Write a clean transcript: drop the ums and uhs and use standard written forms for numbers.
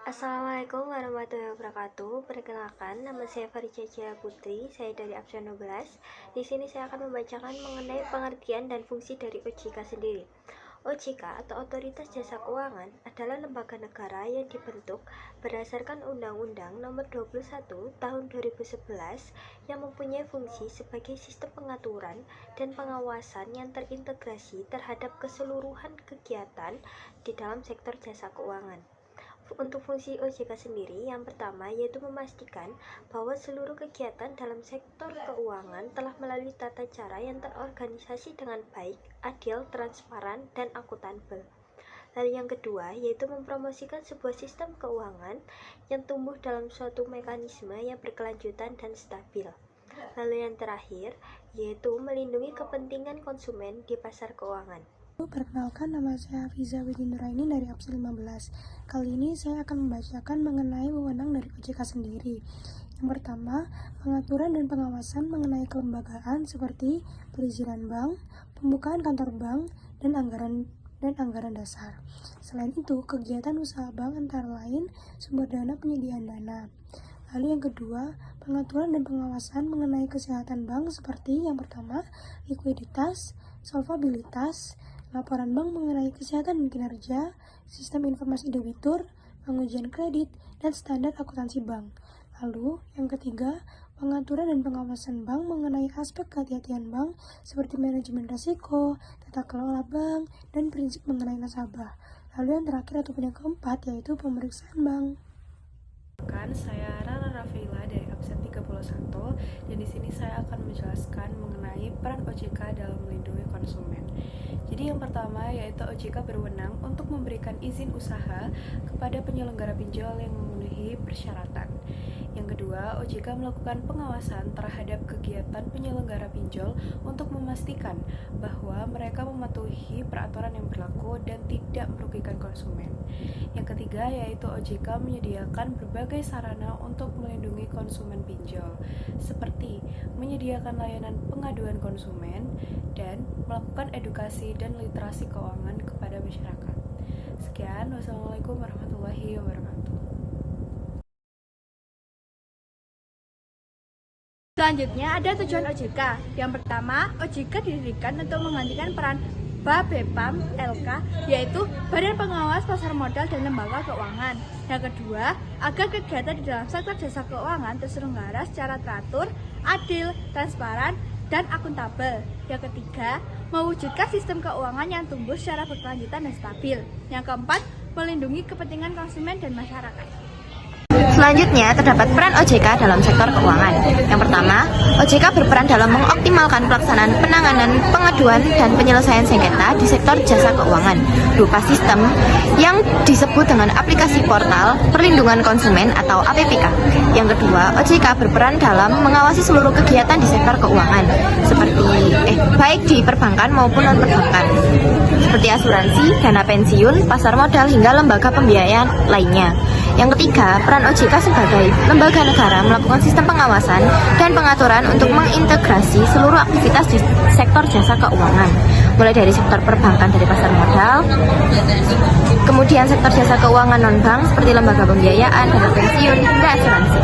Assalamualaikum warahmatullahi wabarakatuh. Perkenalkan, nama saya Farica Putri. Saya dari absen 12. Di sini saya akan membacakan mengenai pengertian dan fungsi dari OJK sendiri. OJK atau Otoritas Jasa Keuangan adalah lembaga negara yang dibentuk berdasarkan Undang-Undang Nomor 21 Tahun 2011 yang mempunyai fungsi sebagai sistem pengaturan dan pengawasan yang terintegrasi terhadap keseluruhan kegiatan di dalam sektor jasa keuangan. Untuk fungsi OJK sendiri, yang pertama yaitu memastikan bahwa seluruh kegiatan dalam sektor keuangan telah melalui tata cara yang terorganisasi dengan baik, adil, transparan, dan akuntabel. Lalu yang kedua yaitu mempromosikan sebuah sistem keuangan yang tumbuh dalam suatu mekanisme yang berkelanjutan dan stabil. Lalu yang terakhir yaitu melindungi kepentingan konsumen di pasar keuangan. Perkenalkan, nama saya Hafiza Widinuraini dari absen 15. Kali ini saya akan membacakan mengenai wewenang dari OJK sendiri. Yang pertama, pengaturan dan pengawasan mengenai kelembagaan seperti perizinan bank, pembukaan kantor bank, dan anggaran dasar. Selain itu, kegiatan usaha bank antara lain sumber dana, penyediaan dana. Lalu yang kedua, pengaturan dan pengawasan mengenai kesehatan bank seperti yang pertama, likuiditas, solvabilitas, laporan bank mengenai kesehatan dan kinerja, sistem informasi debitur, pengujian kredit, dan standar akuntansi bank. Lalu, yang ketiga, pengaturan dan pengawasan bank mengenai aspek kehati-hatian bank seperti manajemen risiko, tata kelola bank, dan prinsip mengenai nasabah. Lalu yang terakhir ataupun yang keempat yaitu pemeriksaan bank. Saya Rara Rafila dari absen 31 dan di sini saya akan menjelaskan mengenai peran OJK dalam melindungi konsumen. Jadi yang pertama yaitu OJK berwenang untuk memberikan izin usaha kepada penyelenggara pinjol yang memenuhi persyaratan. Yang kedua, OJK melakukan pengawasan terhadap kegiatan penyelenggara pinjol untuk memastikan bahwa mereka mematuhi peraturan yang berlaku dan tidak merugikan konsumen. Yang ketiga yaitu OJK menyediakan berbagai sarana untuk melindungi konsumen pinjol, seperti menyediakan layanan pengaduan konsumen dan melakukan edukasi dan literasi keuangan kepada masyarakat. Sekian, wassalamualaikum warahmatullahi wabarakatuh. Selanjutnya ada tujuan OJK. Yang pertama, OJK didirikan untuk menggantikan peran BAPEPAM LK, yaitu Badan Pengawas Pasar Modal dan Lembaga Keuangan. Yang kedua, agar kegiatan di dalam sektor jasa keuangan terselenggara secara teratur, adil, transparan, dan akuntabel. Yang ketiga, mewujudkan sistem keuangan yang tumbuh secara berkelanjutan dan stabil. Yang keempat, melindungi kepentingan konsumen dan masyarakat. Selanjutnya, terdapat peran OJK dalam sektor keuangan. Yang pertama, OJK berperan dalam mengoptimalkan pelaksanaan penanganan, pengaduan, dan penyelesaian sengketa di sektor jasa keuangan berupa sistem yang disebut dengan aplikasi portal perlindungan konsumen atau APPK. Yang kedua, OJK berperan dalam mengawasi seluruh kegiatan di sektor keuangan, seperti baik di perbankan maupun non-perbankan, seperti asuransi, dana pensiun, pasar modal, hingga lembaga pembiayaan lainnya. Yang ketiga, peran OJK sebagai lembaga negara melakukan sistem pengawasan dan pengaturan untuk mengintegrasi seluruh aktivitas di sektor jasa keuangan, mulai dari sektor perbankan dari pasar modal, kemudian sektor jasa keuangan non-bank seperti lembaga pembiayaan, dana pensiun, hingga asuransi.